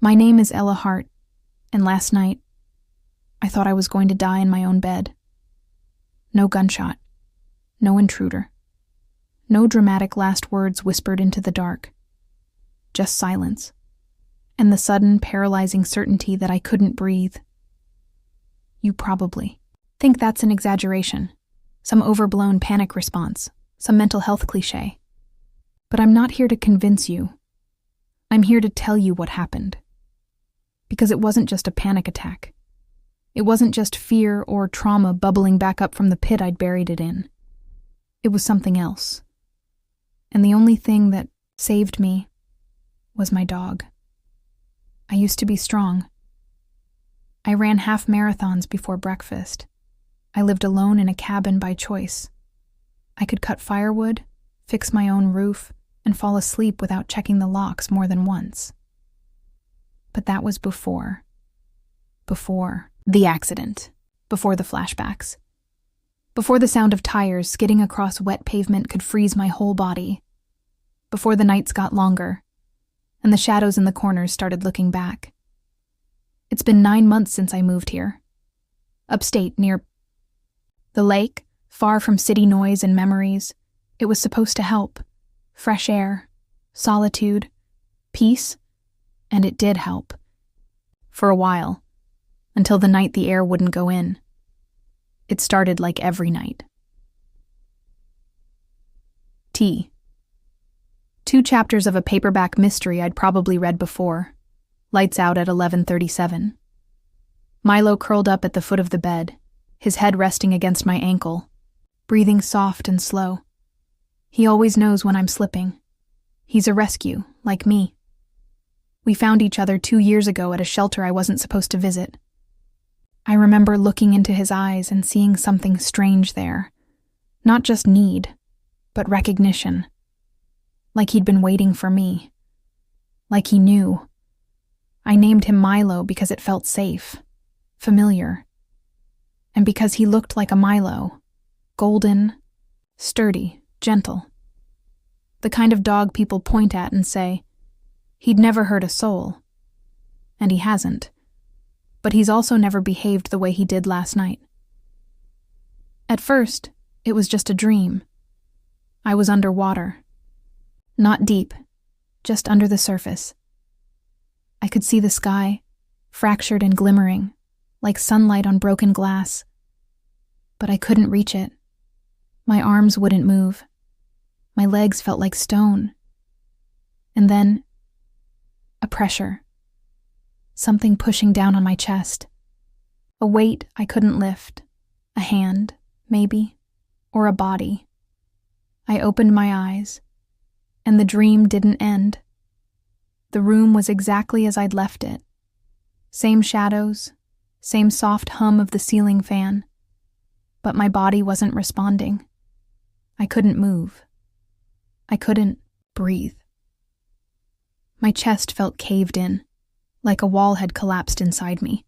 My name is Ella Hart, and last night, I thought I was going to die in my own bed. No gunshot. No intruder. No dramatic last words whispered into the dark. Just silence. And the sudden, paralyzing certainty that I couldn't breathe. You probably think that's an exaggeration, some overblown panic response, some mental health cliché. But I'm not here to convince you. I'm here to tell you what happened. Because it wasn't just a panic attack. It wasn't just fear or trauma bubbling back up from the pit I'd buried it in. It was something else. And the only thing that saved me was my dog. I used to be strong. I ran half marathons before breakfast. I lived alone in a cabin by choice. I could cut firewood, fix my own roof, and fall asleep without checking the locks more than once. But that was before the accident, before the flashbacks, before the sound of tires skidding across wet pavement could freeze my whole body, before the nights got longer, and the shadows in the corners started looking back. It's been 9 months since I moved here. Upstate, near the lake, far from city noise and memories. It was supposed to help. Fresh air, solitude, peace, and it did help. For a while, until the night the air wouldn't go in. It started like every night. T. 2 chapters of a paperback mystery I'd probably read before. Lights out at 11:37. Milo curled up at the foot of the bed, his head resting against my ankle, breathing soft and slow. He always knows when I'm slipping. He's a rescue, like me. We found each other 2 years ago at a shelter I wasn't supposed to visit. I remember looking into his eyes and seeing something strange there. Not just need, but recognition. Like he'd been waiting for me. Like he knew. I named him Milo because it felt safe, familiar. And because he looked like a Milo. Golden, sturdy, gentle. The kind of dog people point at and say, he'd never hurt a soul. And he hasn't. But he's also never behaved the way he did last night. At first, it was just a dream. I was underwater. Not deep, just under the surface. I could see the sky, fractured and glimmering, like sunlight on broken glass. But I couldn't reach it. My arms wouldn't move. My legs felt like stone. And then, a pressure. Something pushing down on my chest. A weight I couldn't lift. A hand, maybe, or a body. I opened my eyes, and the dream didn't end. The room was exactly as I'd left it. Same shadows, same soft hum of the ceiling fan. But my body wasn't responding. I couldn't move. I couldn't breathe. My chest felt caved in, like a wall had collapsed inside me.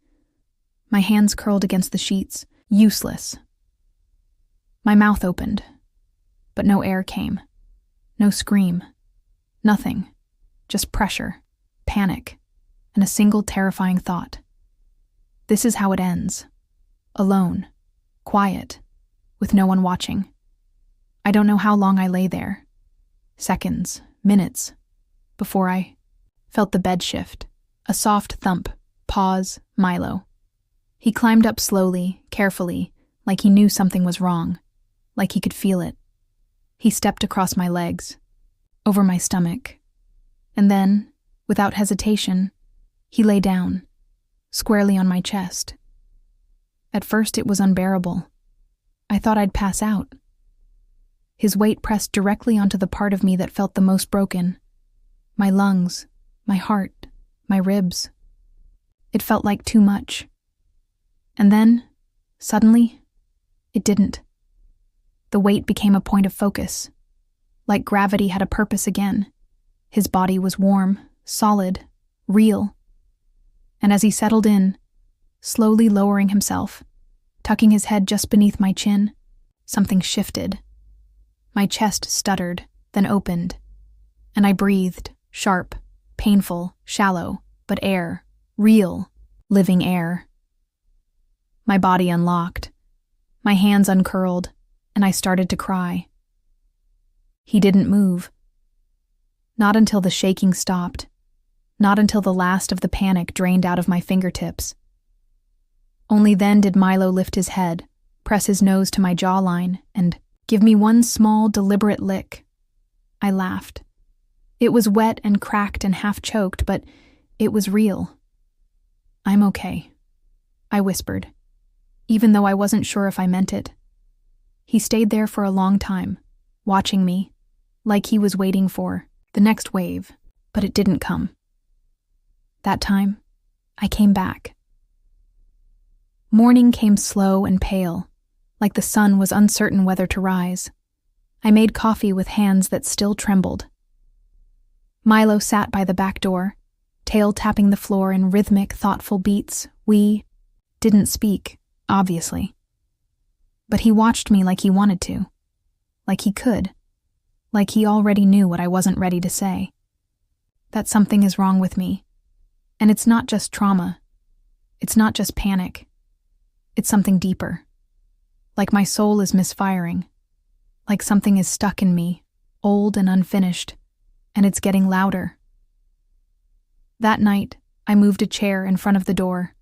My hands curled against the sheets, useless. My mouth opened, but no air came. No scream. Nothing. Just pressure, panic, and a single terrifying thought. This is how it ends. Alone, quiet, with no one watching. I don't know how long I lay there. Seconds, minutes, before I felt the bed shift. A soft thump. Pause. Milo. He climbed up slowly, carefully, like he knew something was wrong, like he could feel it. He stepped across my legs, over my stomach. And then, without hesitation, he lay down, squarely on my chest. At first it was unbearable. I thought I'd pass out. His weight pressed directly onto the part of me that felt the most broken. My lungs, my heart, my ribs. It felt like too much. And then, suddenly, it didn't. The weight became a point of focus. Like gravity had a purpose again. His body was warm, solid, real. And as he settled in, slowly lowering himself, tucking his head just beneath my chin, something shifted. My chest stuttered, then opened, and I breathed, sharp, painful, shallow, but air, real, living air. My body unlocked, my hands uncurled, and I started to cry. He didn't move. Not until the shaking stopped, not until the last of the panic drained out of my fingertips. Only then did Milo lift his head, press his nose to my jawline, and give me one small, deliberate lick. I laughed. It was wet and cracked and half-choked, but it was real. "I'm okay," I whispered, even though I wasn't sure if I meant it. He stayed there for a long time, watching me, like he was waiting for the next wave, but it didn't come. That time, I came back. Morning came slow and pale, like the sun was uncertain whether to rise. I made coffee with hands that still trembled. Milo sat by the back door, tail tapping the floor in rhythmic, thoughtful beats. We didn't speak, obviously. But he watched me like he wanted to, like he could, like he already knew what I wasn't ready to say. That something is wrong with me. And it's not just trauma. It's not just panic. It's something deeper. Like my soul is misfiring. Like something is stuck in me, old and unfinished, and it's getting louder. That night, I moved a chair in front of the door.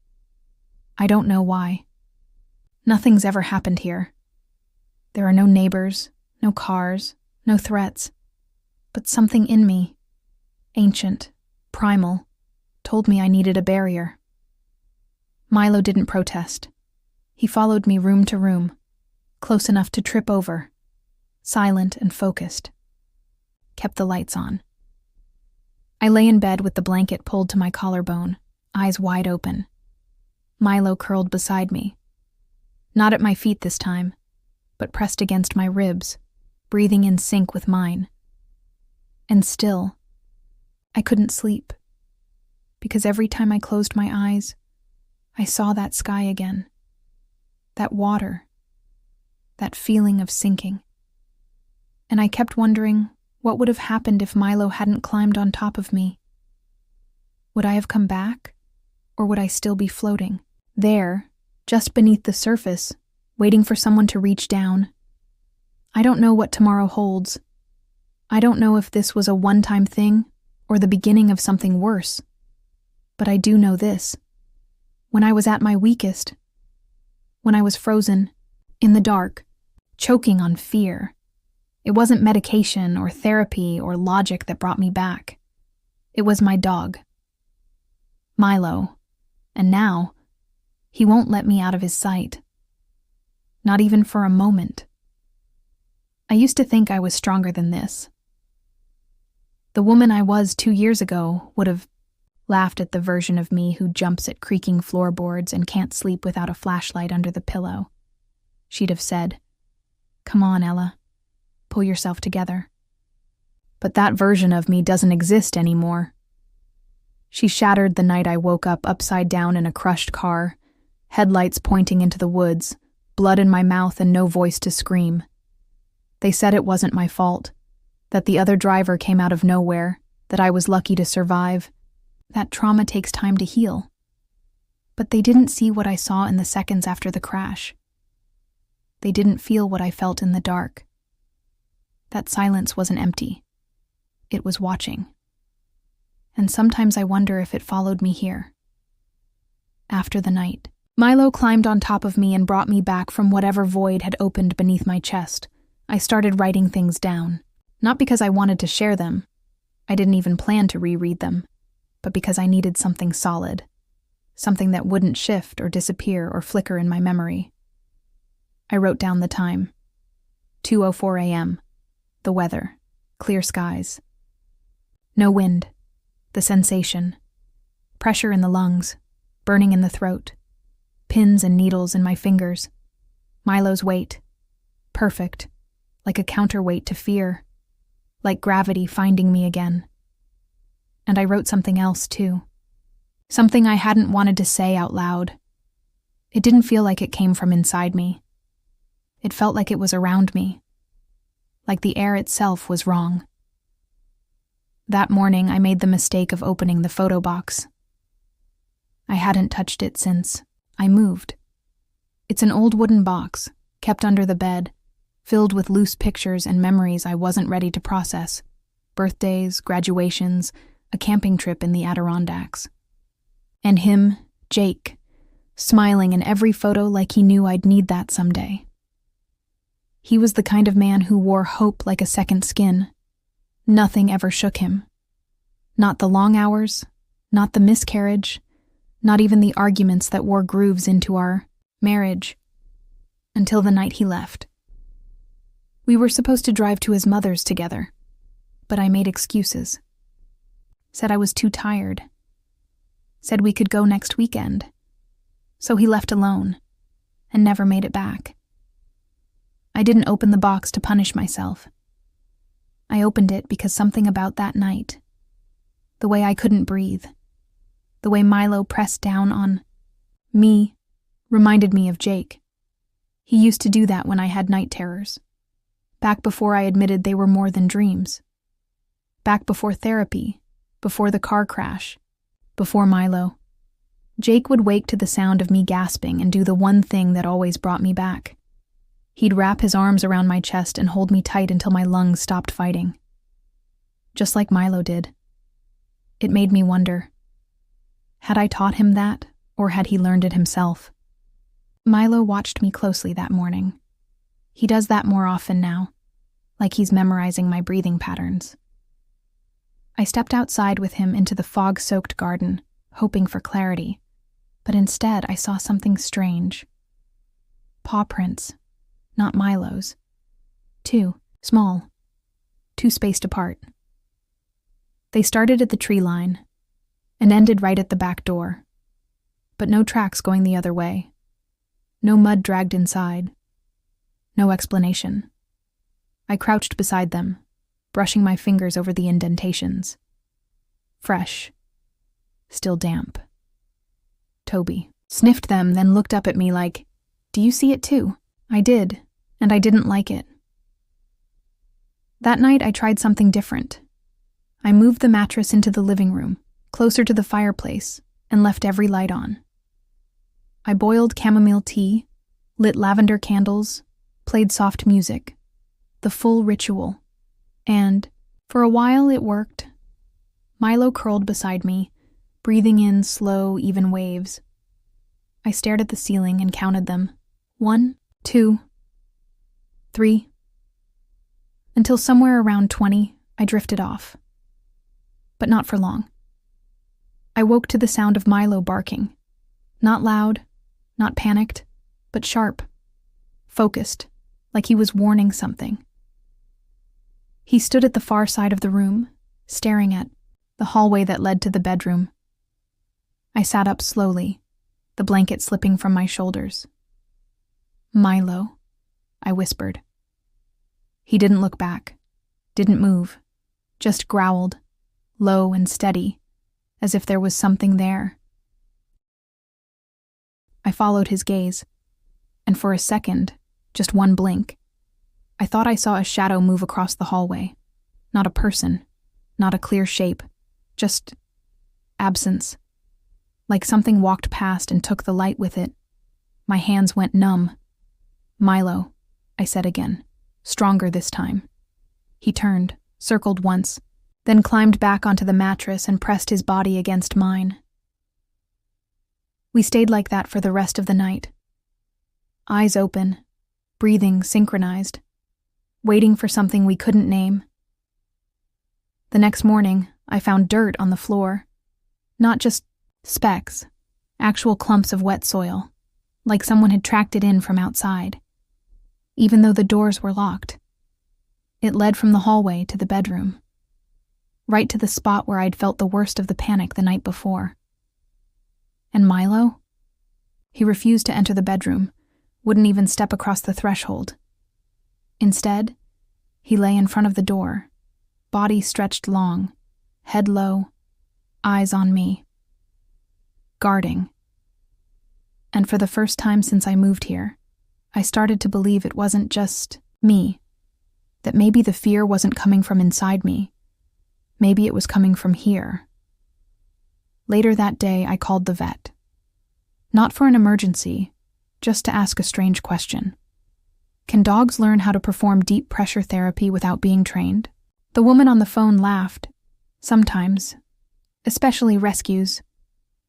I don't know why. Nothing's ever happened here. There are no neighbors, no cars, no threats. But something in me, ancient, primal, told me I needed a barrier. Milo didn't protest. He followed me room to room, close enough to trip over, silent and focused. Kept the lights on. I lay in bed with the blanket pulled to my collarbone, eyes wide open. Milo curled beside me. Not at my feet this time, but pressed against my ribs, breathing in sync with mine. And still, I couldn't sleep, because every time I closed my eyes, I saw that sky again, that water, that feeling of sinking. And I kept wondering what would have happened if Milo hadn't climbed on top of me. Would I have come back, or would I still be floating, there, just beneath the surface, waiting for someone to reach down? I don't know what tomorrow holds. I don't know if this was a one-time thing or the beginning of something worse. But I do know this. When I was at my weakest, when I was frozen, in the dark, choking on fear, it wasn't medication or therapy or logic that brought me back. It was my dog, Milo, and now, he won't let me out of his sight. Not even for a moment. I used to think I was stronger than this. The woman I was 2 years ago would have laughed at the version of me who jumps at creaking floorboards and can't sleep without a flashlight under the pillow. She'd have said, "Come on, Ella. Pull yourself together." But that version of me doesn't exist anymore. She shattered the night I woke up upside down in a crushed car, headlights pointing into the woods, blood in my mouth and no voice to scream. They said it wasn't my fault, that the other driver came out of nowhere, that I was lucky to survive, that trauma takes time to heal. But they didn't see what I saw in the seconds after the crash. They didn't feel what I felt in the dark. That silence wasn't empty. It was watching. And sometimes I wonder if it followed me here. After the night, Milo climbed on top of me and brought me back from whatever void had opened beneath my chest. I started writing things down, not because I wanted to share them. I didn't even plan to reread them, but because I needed something solid, something that wouldn't shift or disappear or flicker in my memory. I wrote down the time, 2:04 a.m., the weather, clear skies. No wind, the sensation, pressure in the lungs, burning in the throat, pins and needles in my fingers, Milo's weight, perfect, like a counterweight to fear, like gravity finding me again. And I wrote something else, too. Something I hadn't wanted to say out loud. It didn't feel like it came from inside me. It felt like it was around me. Like the air itself was wrong. That morning, I made the mistake of opening the photo box, I hadn't touched it since I moved. It's an old wooden box, kept under the bed, filled with loose pictures and memories I wasn't ready to process. Birthdays, graduations, a camping trip in the Adirondacks. And him, Jake, smiling in every photo like he knew I'd need that someday. He was the kind of man who wore hope like a second skin. Nothing ever shook him. Not the long hours, not the miscarriage, not even the arguments that wore grooves into our marriage, until the night he left. We were supposed to drive to his mother's together, but I made excuses. Said I was too tired. Said we could go next weekend. So he left alone, and never made it back. I didn't open the box to punish myself. I opened it because something about that night, the way I couldn't breathe, the way Milo pressed down on me, reminded me of Jake. He used to do that when I had night terrors. Back before I admitted they were more than dreams. Back before therapy, before the car crash, before Milo. Jake would wake to the sound of me gasping and do the one thing that always brought me back. He'd wrap his arms around my chest and hold me tight until my lungs stopped fighting. Just like Milo did. It made me wonder, had I taught him that, or had he learned it himself? Milo watched me closely that morning. He does that more often now, like he's memorizing my breathing patterns. I stepped outside with him into the fog-soaked garden, hoping for clarity, but instead I saw something strange. Paw prints, not Milo's. Two, small, two spaced apart. They started at the tree line and ended right at the back door, but no tracks going the other way. No mud dragged inside. No explanation. I crouched beside them, brushing my fingers over the indentations. Fresh. Still damp. Toby sniffed them, then looked up at me like, "Do you see it too?" I did, and I didn't like it. That night I tried something different. I moved the mattress into the living room, closer to the fireplace, and left every light on. I boiled chamomile tea, lit lavender candles, played soft music, the full ritual, and, for a while, it worked. Milo curled beside me, breathing in slow, even waves. I stared at the ceiling and counted them. 1, 2, 3. Until somewhere around 20, I drifted off. But not for long. I woke to the sound of Milo barking. Not loud, not panicked, but sharp, focused, like he was warning something. He stood at the far side of the room, staring at the hallway that led to the bedroom. I sat up slowly, the blanket slipping from my shoulders. "Milo," I whispered. He didn't look back, didn't move, just growled, low and steady, as if there was something there. I followed his gaze, and for a second, just one blink, I thought I saw a shadow move across the hallway. Not a person, not a clear shape, just absence. Like something walked past and took the light with it. My hands went numb. "Milo," I said again, stronger this time. He turned, circled once, then climbed back onto the mattress and pressed his body against mine. We stayed like that for the rest of the night. Eyes open, breathing synchronized, waiting for something we couldn't name. The next morning, I found dirt on the floor. Not just specks, actual clumps of wet soil, like someone had tracked it in from outside. Even though the doors were locked, it led from the hallway to the bedroom, right to the spot where I'd felt the worst of the panic the night before. And Milo? He refused to enter the bedroom, wouldn't even step across the threshold. Instead, he lay in front of the door, body stretched long, head low, eyes on me. Guarding. And for the first time since I moved here, I started to believe it wasn't just me, that maybe the fear wasn't coming from inside me. Maybe it was coming from here. Later that day, I called the vet. Not for an emergency, just to ask a strange question. Can dogs learn how to perform deep pressure therapy without being trained? The woman on the phone laughed. Sometimes. Especially rescues.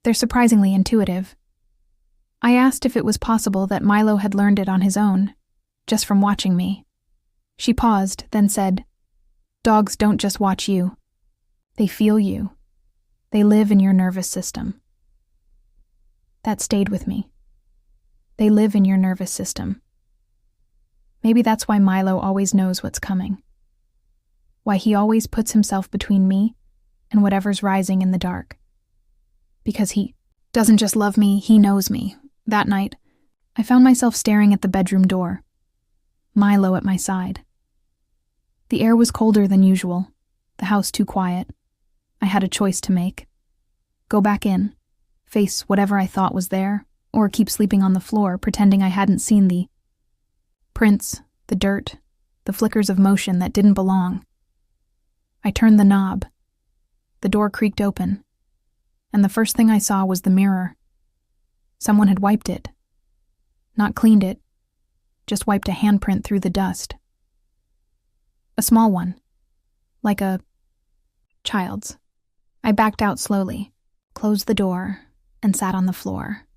They're surprisingly intuitive. I asked if it was possible that Milo had learned it on his own, just from watching me. She paused, then said, "Dogs don't just watch you. They feel you. They live in your nervous system." That stayed with me. They live in your nervous system. Maybe that's why Milo always knows what's coming. Why he always puts himself between me and whatever's rising in the dark. Because he doesn't just love me, he knows me. That night, I found myself staring at the bedroom door. Milo at my side. The air was colder than usual, the house too quiet. I had a choice to make. Go back in, face whatever I thought was there, or keep sleeping on the floor, pretending I hadn't seen the prints, the dirt, the flickers of motion that didn't belong. I turned the knob. The door creaked open, and the first thing I saw was the mirror. Someone had wiped it. Not cleaned it, just wiped a handprint through the dust. A small one, like a child's. I backed out slowly, closed the door, and sat on the floor.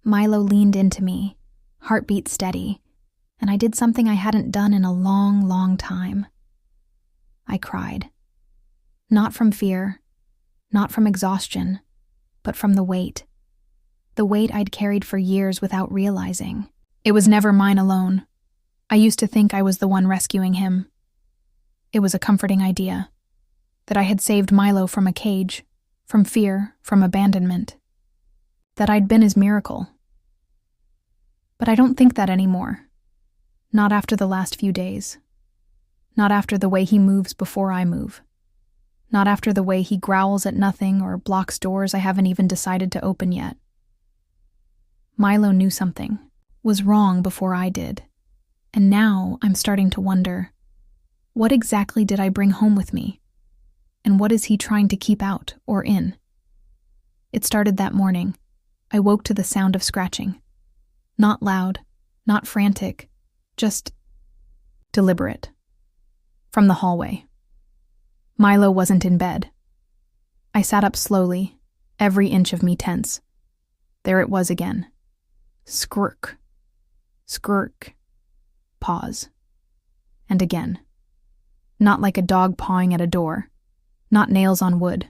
Milo leaned into me, heartbeat steady, and I did something I hadn't done in a long, long time. I cried. Not from fear, not from exhaustion, but from the weight. The weight I'd carried for years without realizing. It was never mine alone. I used to think I was the one rescuing him. It was a comforting idea, that I had saved Milo from a cage, from fear, from abandonment, that I'd been his miracle. But I don't think that anymore. Not after the last few days. Not after the way he moves before I move. Not after the way he growls at nothing or blocks doors I haven't even decided to open yet. Milo knew something, was wrong before I did, and now I'm starting to wonder, what exactly did I bring home with me? And what is he trying to keep out or in? It started that morning. I woke to the sound of scratching. Not loud, not frantic, just deliberate. From the hallway. Milo wasn't in bed. I sat up slowly, every inch of me tense. There it was again. Squirk. Squirk. Pause. And again. Not like a dog pawing at a door. Not nails on wood.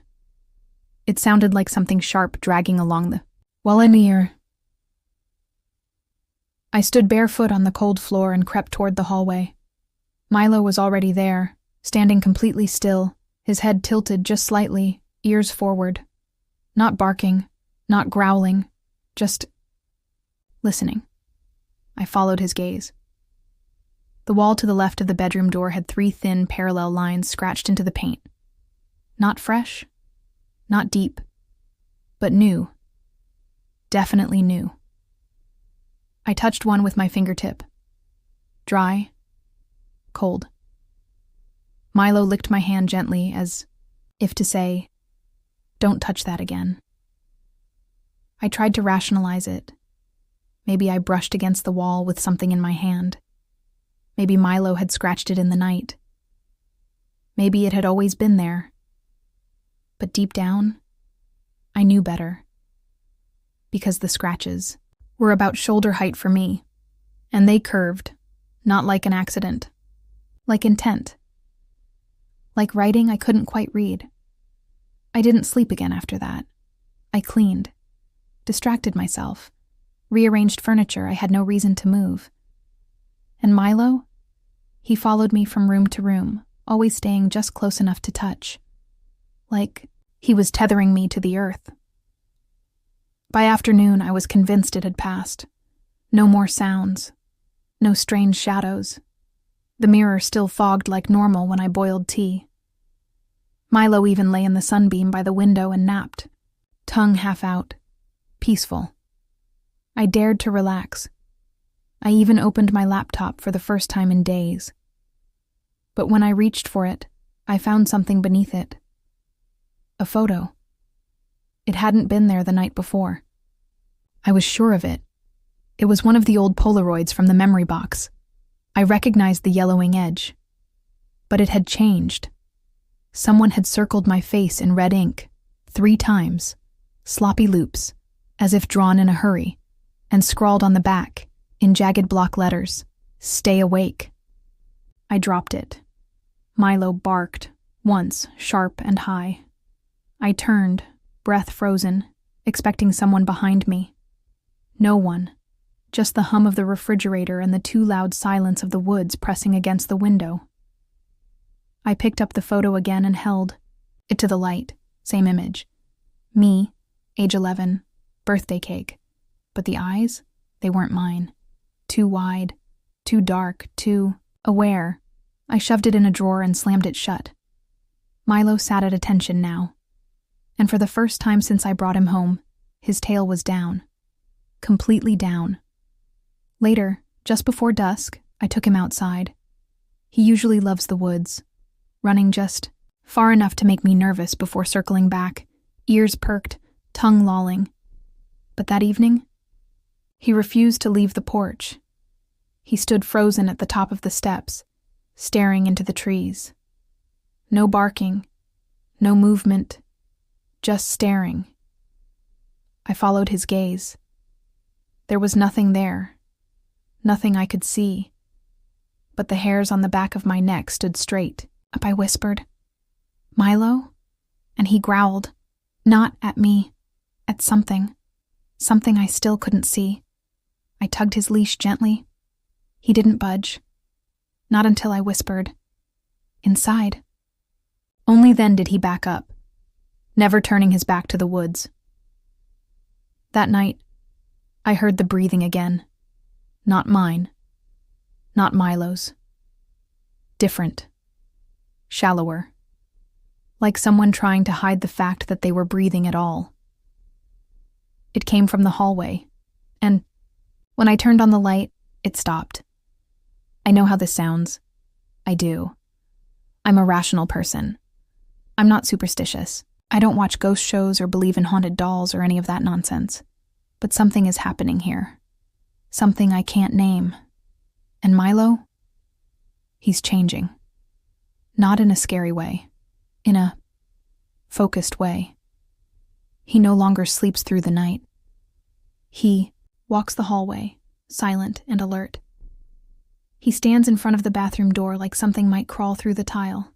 It sounded like something sharp dragging along the wall in the ear. I stood barefoot on the cold floor and crept toward the hallway. Milo was already there, standing completely still, his head tilted just slightly, ears forward. Not barking, not growling, just listening. I followed his gaze. The wall to the left of the bedroom door had 3 thin, parallel lines scratched into the paint. Not fresh, not deep, but new. Definitely new. I touched one with my fingertip. Dry, cold. Milo licked my hand gently as if to say, "Don't touch that again." I tried to rationalize it. Maybe I brushed against the wall with something in my hand. Maybe Milo had scratched it in the night. Maybe it had always been there. But deep down, I knew better. Because the scratches were about shoulder height for me, and they curved, not like an accident, like intent. Like writing I couldn't quite read. I didn't sleep again after that. I cleaned, distracted myself, rearranged furniture I had no reason to move. And Milo? He followed me from room to room, always staying just close enough to touch. Like he was tethering me to the earth. By afternoon, I was convinced it had passed. No more sounds. No strange shadows. The mirror still fogged like normal when I boiled tea. Milo even lay in the sunbeam by the window and napped, tongue half out, peaceful. I dared to relax. I even opened my laptop for the first time in days. But when I reached for it, I found something beneath it. A photo. It hadn't been there the night before. I was sure of it. It was one of the old Polaroids from the memory box. I recognized the yellowing edge. But it had changed. Someone had circled my face in red ink 3 times, sloppy loops, as if drawn in a hurry, and scrawled on the back, in jagged block letters, "Stay awake." I dropped it. Milo barked, once sharp and high. I turned, breath frozen, expecting someone behind me. No one. Just the hum of the refrigerator and the too loud silence of the woods pressing against the window. I picked up the photo again and held it to the light. Same image. Me, age 11, birthday cake. But the eyes, they weren't mine. Too wide, too dark, too aware. I shoved it in a drawer and slammed it shut. Milo sat at attention now. And for the first time since I brought him home, his tail was down. Completely down. Later, just before dusk, I took him outside. He usually loves the woods, running just far enough to make me nervous before circling back, ears perked, tongue lolling. But that evening, he refused to leave the porch. He stood frozen at the top of the steps, staring into the trees. No barking, no movement, just staring. I followed his gaze. There was nothing there, nothing I could see, but the hairs on the back of my neck stood straight. Up I whispered, "Milo?" And he growled, not at me, at something I still couldn't see. I tugged his leash gently. He didn't budge. Not until I whispered, "Inside." Only then did he back up, never turning his back to the woods. That night, I heard the breathing again. Not mine. Not Milo's. Different. Shallower. Like someone trying to hide the fact that they were breathing at all. It came from the hallway, and when I turned on the light, it stopped. I know how this sounds. I do. I'm a rational person. I'm not superstitious. I don't watch ghost shows or believe in haunted dolls or any of that nonsense. But something is happening here. Something I can't name. And Milo? He's changing. Not in a scary way. In a focused way. He no longer sleeps through the night. He walks the hallway, silent and alert. He stands in front of the bathroom door like something might crawl through the tile.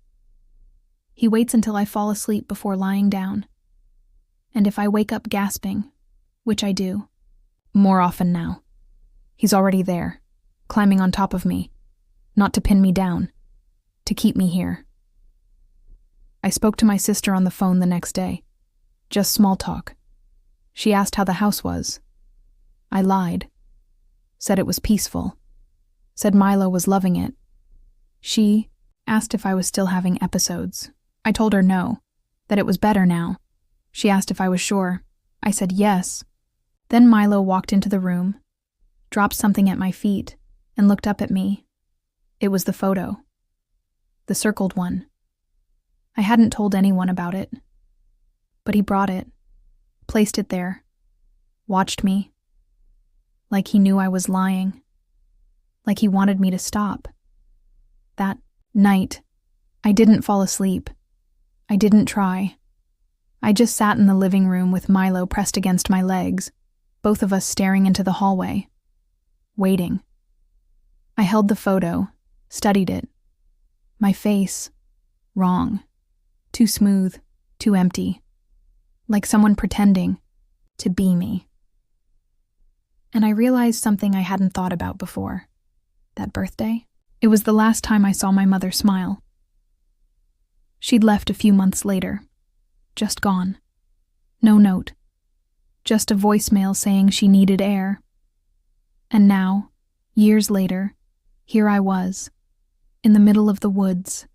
He waits until I fall asleep before lying down. And if I wake up gasping, which I do, more often now, he's already there, climbing on top of me, not to pin me down, to keep me here. I spoke to my sister on the phone the next day. Just small talk. She asked how the house was. I lied. Said it was peaceful. Said Milo was loving it. She asked if I was still having episodes. I told her no, that it was better now. She asked if I was sure. I said yes. Then Milo walked into the room, dropped something at my feet, and looked up at me. It was the photo. The circled one. I hadn't told anyone about it. But he brought it, placed it there, watched me, like he knew I was lying, like he wanted me to stop. That night, I didn't fall asleep. I didn't try. I just sat in the living room with Milo pressed against my legs, both of us staring into the hallway, waiting. I held the photo, studied it. My face, wrong, too smooth, too empty, like someone pretending to be me. And I realized something I hadn't thought about before. That birthday, it was the last time I saw my mother smile. She'd left a few months later, just gone. No note, just a voicemail saying she needed air. And now, years later, here I was, in the middle of the woods,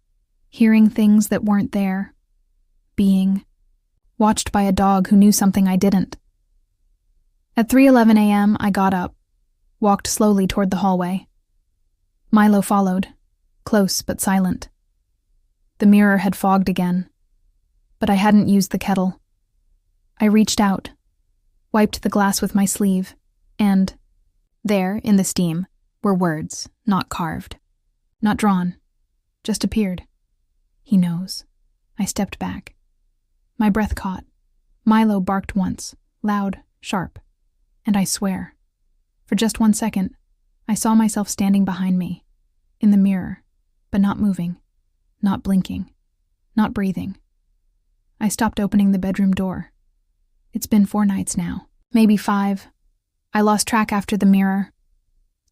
hearing things that weren't there, being watched by a dog who knew something I didn't. At 3:11 a.m., I got up, walked slowly toward the hallway. Milo followed, close but silent. The mirror had fogged again, but I hadn't used the kettle. I reached out, wiped the glass with my sleeve, and there, in the steam, were words, not carved, not drawn, just appeared. He knows. I stepped back. My breath caught. Milo barked once, loud, sharp, and I swear, for just 1 second, I saw myself standing behind me, in the mirror, but not moving, not blinking, not breathing. I stopped opening the bedroom door. It's been 4 nights now, maybe 5. I lost track after the mirror,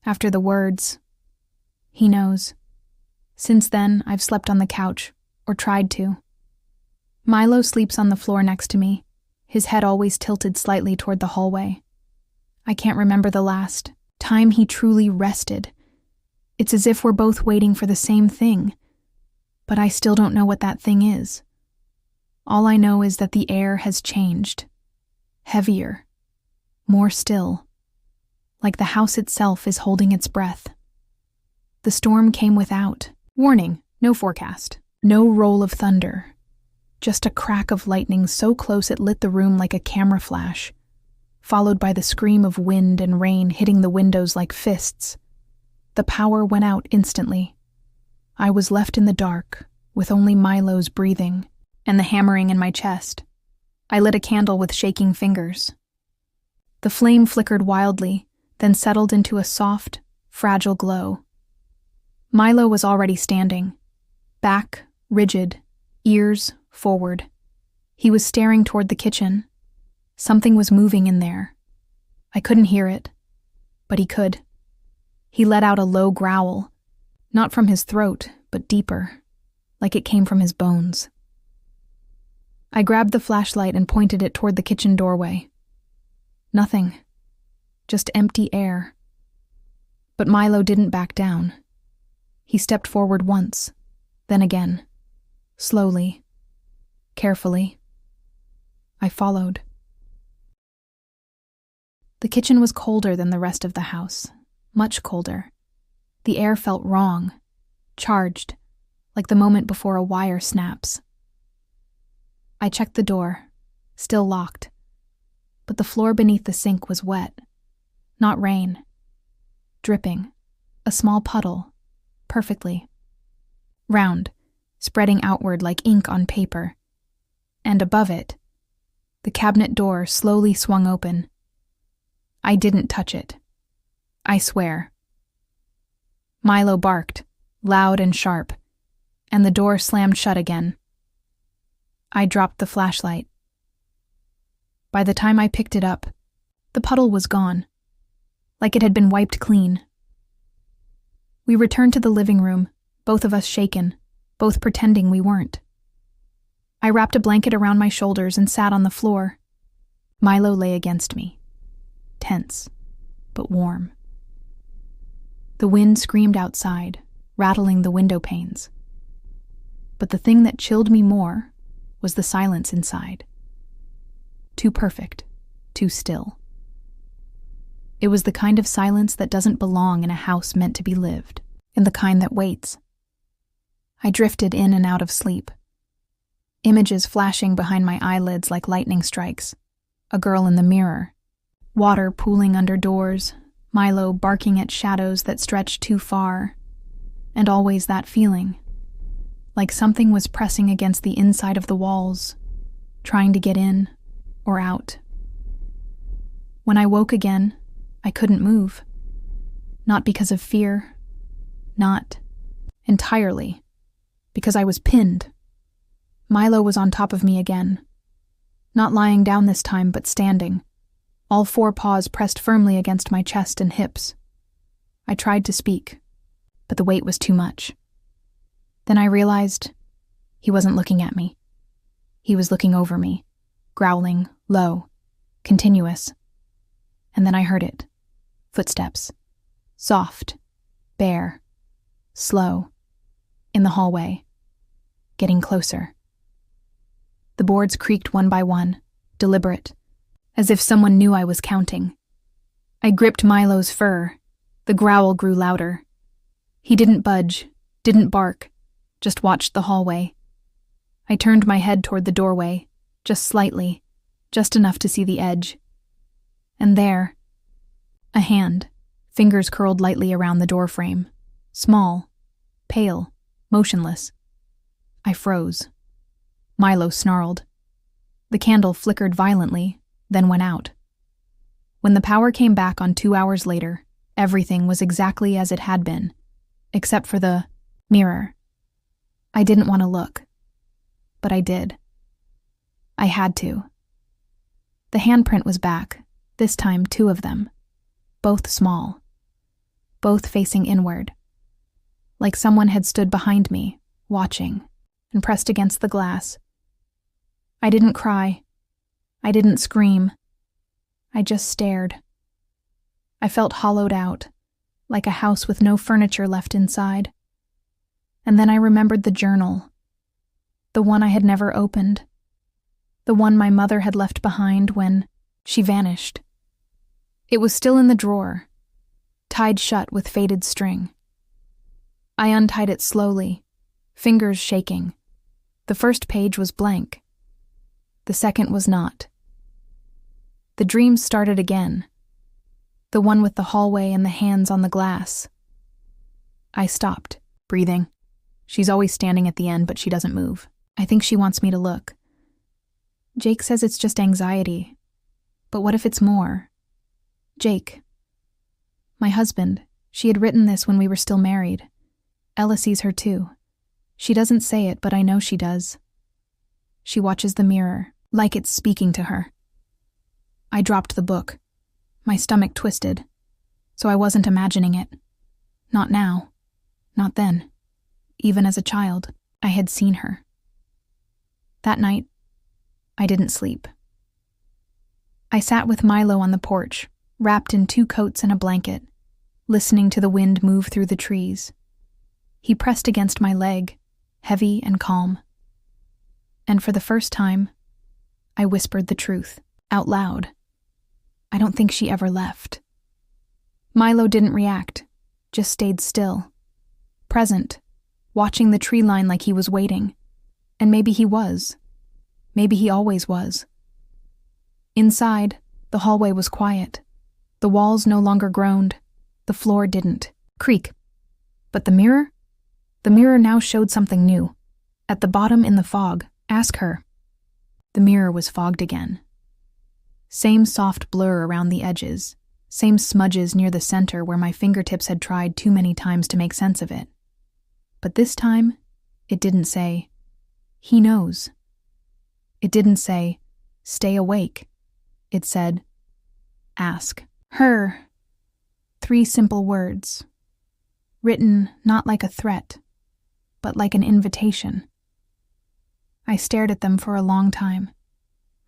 after the words. He knows. Since then, I've slept on the couch, or tried to. Milo sleeps on the floor next to me, his head always tilted slightly toward the hallway. I can't remember the last time he truly rested. It's as if we're both waiting for the same thing, but I still don't know what that thing is. All I know is that the air has changed. Heavier. More still. Like the house itself is holding its breath. The storm came without warning, no forecast, no roll of thunder. Just a crack of lightning so close it lit the room like a camera flash, followed by the scream of wind and rain hitting the windows like fists. The power went out instantly. I was left in the dark, with only Milo's breathing and the hammering in my chest. I lit a candle with shaking fingers. The flame flickered wildly, then settled into a soft, fragile glow. Milo was already standing, back, rigid, ears forward. He was staring toward the kitchen. Something was moving in there. I couldn't hear it, but he could. He let out a low growl, not from his throat, but deeper, like it came from his bones. I grabbed the flashlight and pointed it toward the kitchen doorway. Nothing. Just empty air. But Milo didn't back down. He stepped forward once, then again. Slowly. Carefully. I followed. The kitchen was colder than the rest of the house. Much colder. The air felt wrong. Charged. Like the moment before a wire snaps. I checked the door. Still locked. But the floor beneath the sink was wet. Not rain. Dripping. A small puddle. Perfectly. Round. Spreading outward like ink on paper. And above it, the cabinet door slowly swung open. I didn't touch it. I swear. Milo barked, loud and sharp, and the door slammed shut again. I dropped the flashlight. By the time I picked it up, the puddle was gone, like it had been wiped clean. We returned to the living room, both of us shaken, both pretending we weren't. I wrapped a blanket around my shoulders and sat on the floor. Milo lay against me, tense, but warm. The wind screamed outside, rattling the window panes. But the thing that chilled me more was the silence inside. Too perfect, too still. It was the kind of silence that doesn't belong in a house meant to be lived, and the kind that waits. I drifted in and out of sleep. Images flashing behind my eyelids like lightning strikes. A girl in the mirror. Water pooling under doors. Milo barking at shadows that stretched too far. And always that feeling. Like something was pressing against the inside of the walls, trying to get in or out. When I woke again, I couldn't move. Not because of fear. Not entirely. Because I was pinned. Milo was on top of me again. Not lying down this time, but standing. All 4 paws pressed firmly against my chest and hips. I tried to speak, but the weight was too much. Then I realized he wasn't looking at me. He was looking over me, growling, low, continuous. And then I heard it. Footsteps. Soft, bare, slow. In the hallway. Getting closer. The boards creaked one by one, deliberate, as if someone knew I was counting. I gripped Milo's fur. The growl grew louder. He didn't budge, didn't bark, just watched the hallway. I turned my head toward the doorway, just slightly, just enough to see the edge. And there, a hand, fingers curled lightly around the doorframe. Small, pale, motionless. I froze. Milo snarled. The candle flickered violently, then went out. When the power came back on 2 hours later, everything was exactly as it had been, except for the mirror. I didn't want to look, but I did. I had to. The handprint was back, this time 2 of them, both small, both facing inward, like someone had stood behind me, watching, and pressed against the glass. I didn't cry. I didn't scream. I just stared. I felt hollowed out, like a house with no furniture left inside. And then I remembered the journal, the one I had never opened, the one my mother had left behind when she vanished. It was still in the drawer, tied shut with faded string. I untied it slowly, fingers shaking. The first page was blank. The second was not. The dream started again, the one with the hallway and the hands on the glass. I stopped, breathing. She's always standing at the end, but she doesn't move. I think she wants me to look. Jake says it's just anxiety. But what if it's more? Jake. My husband. She had written this when we were still married. Ella sees her too. She doesn't say it, but I know she does. She watches the mirror, like it's speaking to her. I dropped the book. My stomach twisted. So I wasn't imagining it. Not now. Not then. Even as a child, I had seen her. That night, I didn't sleep. I sat with Milo on the porch, wrapped in 2 coats and a blanket, listening to the wind move through the trees. He pressed against my leg, heavy and calm. And for the first time, I whispered the truth, out loud. I don't think she ever left. Milo didn't react, just stayed still, present, watching the tree line like he was waiting. And maybe he was. Maybe he always was. Inside, the hallway was quiet. The walls no longer groaned. The floor didn't creak. But the mirror? The mirror now showed something new. At the bottom in the fog, ask her. The mirror was fogged again. Same soft blur around the edges, same smudges near the center where my fingertips had tried too many times to make sense of it. But this time, it didn't say, "He knows." It didn't say, "Stay awake." It said, "Ask her." 3 simple words, written not like a threat, but like an invitation. I stared at them for a long time.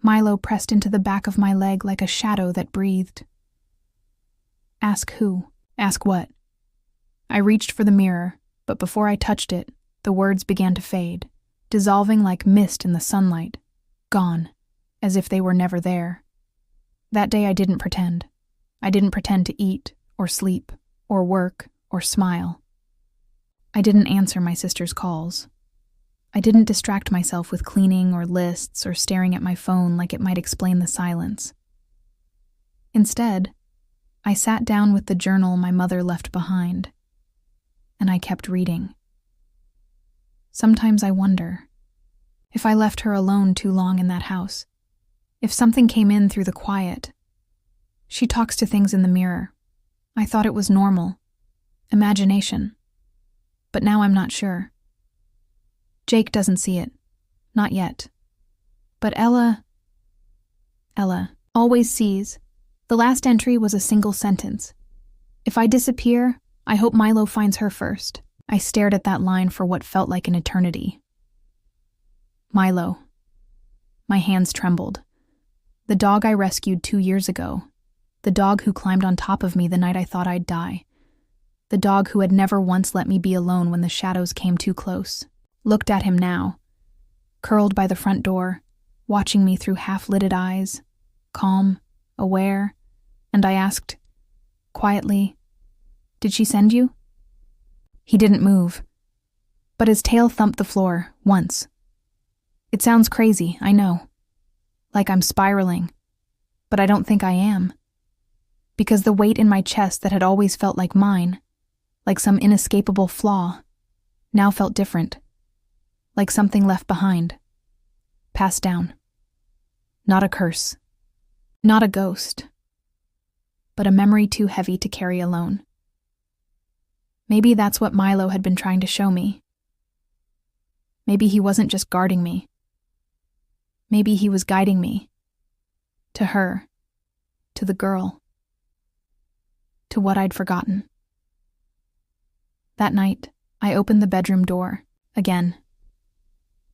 Milo pressed into the back of my leg like a shadow that breathed. Ask who? Ask what? I reached for the mirror, but before I touched it, the words began to fade, dissolving like mist in the sunlight, gone, as if they were never there. That day I didn't pretend. I didn't pretend to eat, or sleep, or work, or smile. I didn't answer my sister's calls. I didn't distract myself with cleaning or lists or staring at my phone like it might explain the silence. Instead, I sat down with the journal my mother left behind, and I kept reading. Sometimes I wonder if I left her alone too long in that house, if something came in through the quiet. She talks to things in the mirror. I thought it was normal, imagination, but now I'm not sure. Jake doesn't see it, not yet. But Ella always sees. The last entry was a single sentence. If I disappear, I hope Milo finds her first. I stared at that line for what felt like an eternity. Milo. My hands trembled. The dog I rescued 2 years ago. The dog who climbed on top of me the night I thought I'd die. The dog who had never once let me be alone when the shadows came too close. Looked at him now, curled by the front door, watching me through half-lidded eyes, calm, aware, and I asked, quietly, "Did she send you?" He didn't move, but his tail thumped the floor, once. It sounds crazy, I know, like I'm spiraling, but I don't think I am. Because the weight in my chest that had always felt like mine, like some inescapable flaw, now felt different, like something left behind, passed down. Not a curse, not a ghost, but a memory too heavy to carry alone. Maybe that's what Milo had been trying to show me. Maybe he wasn't just guarding me. Maybe he was guiding me. To her. To the girl. To what I'd forgotten. That night, I opened the bedroom door, again.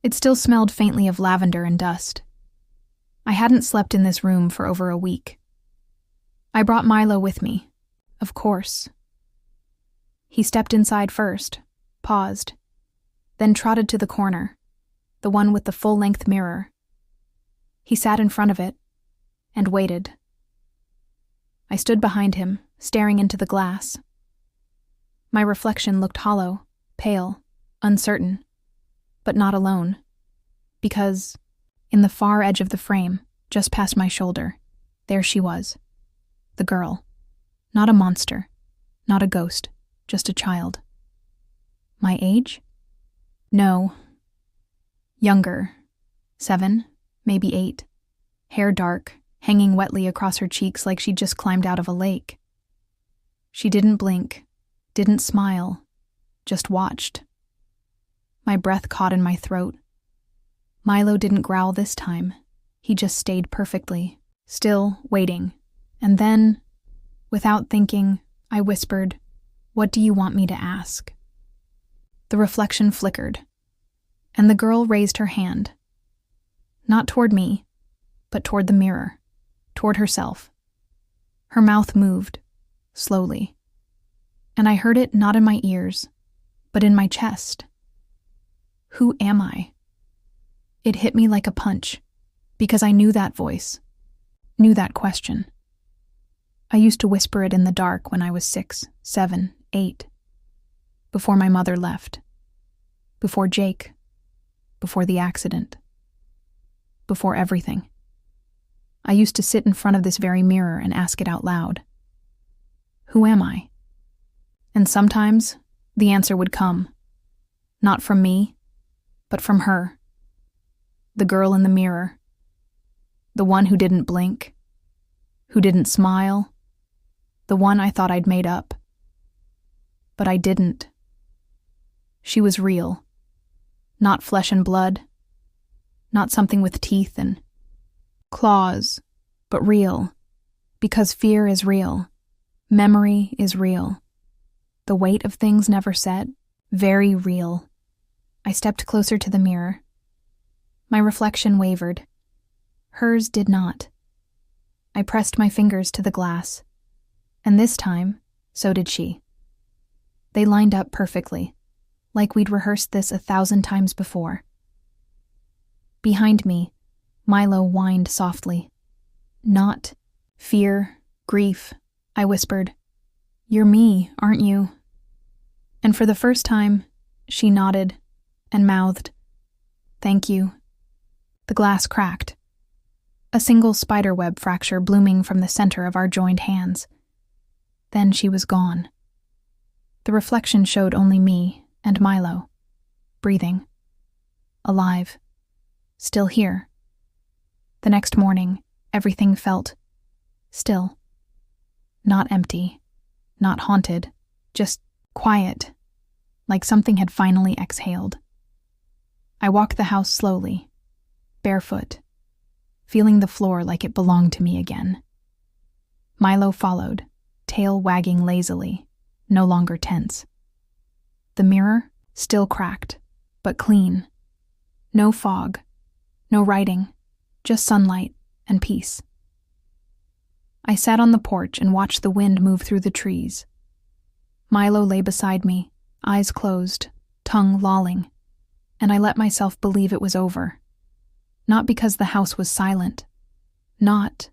It still smelled faintly of lavender and dust. I hadn't slept in this room for over a week. I brought Milo with me, of course. He stepped inside first, paused, then trotted to the corner, the one with the full-length mirror. He sat in front of it and waited. I stood behind him, staring into the glass. My reflection looked hollow, pale, uncertain, but not alone, because, in the far edge of the frame, just past my shoulder, there she was, the girl. Not a monster, not a ghost, just a child. My age? No. Younger. 7, maybe 8. Hair dark, hanging wetly across her cheeks like she'd just climbed out of a lake. She didn't blink, didn't smile, just watched. My breath caught in my throat. Milo didn't growl this time. He just stayed perfectly, still, waiting. And then, without thinking, I whispered, "What do you want me to ask?" The reflection flickered, and the girl raised her hand. Not toward me, but toward the mirror, toward herself. Her mouth moved, slowly, and I heard it not in my ears, but in my chest. Who am I? It hit me like a punch, because I knew that voice, knew that question. I used to whisper it in the dark when I was 6, 7, 8, before my mother left, before Jake, before the accident, before everything. I used to sit in front of this very mirror and ask it out loud. Who am I? And sometimes the answer would come, not from me, but from her, the girl in the mirror, the one who didn't blink, who didn't smile, the one I thought I'd made up. But I didn't. She was real, not flesh and blood, not something with teeth and claws, but real, because fear is real, memory is real, the weight of things never said, very real. I stepped closer to the mirror. My reflection wavered. Hers did not. I pressed my fingers to the glass, and this time, so did she. They lined up perfectly, like we'd rehearsed this 1,000 times before. Behind me, Milo whined softly. Not fear, grief, I whispered. You're me, aren't you? And for the first time, she nodded and mouthed, Thank you. The glass cracked. A single spiderweb fracture blooming from the center of our joined hands. Then she was gone. The reflection showed only me and Milo, breathing, alive, still here. The next morning, everything felt still. Not empty, not haunted, just quiet, like something had finally exhaled. I walked the house slowly, barefoot, feeling the floor like it belonged to me again. Milo followed, tail wagging lazily, no longer tense. The mirror, still cracked, but clean. No fog, no writing, just sunlight and peace. I sat on the porch and watched the wind move through the trees. Milo lay beside me, eyes closed, tongue lolling, and I let myself believe it was over. Not because the house was silent, not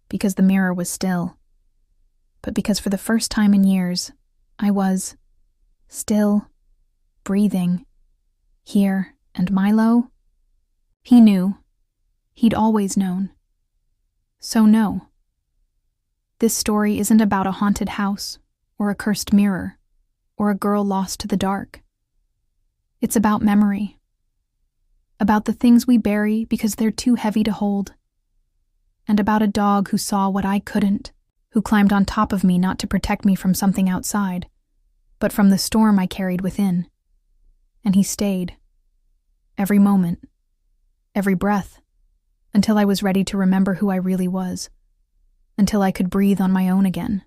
because the mirror was still, but because for the first time in years, I was still, breathing, here. And Milo? He knew. He'd always known. So no. This story isn't about a haunted house, or a cursed mirror, or a girl lost to the dark. It's about memory. About the things we bury because they're too heavy to hold. And about a dog who saw what I couldn't, who climbed on top of me not to protect me from something outside, but from the storm I carried within. And he stayed. Every moment. Every breath. Until I was ready to remember who I really was. Until I could breathe on my own again.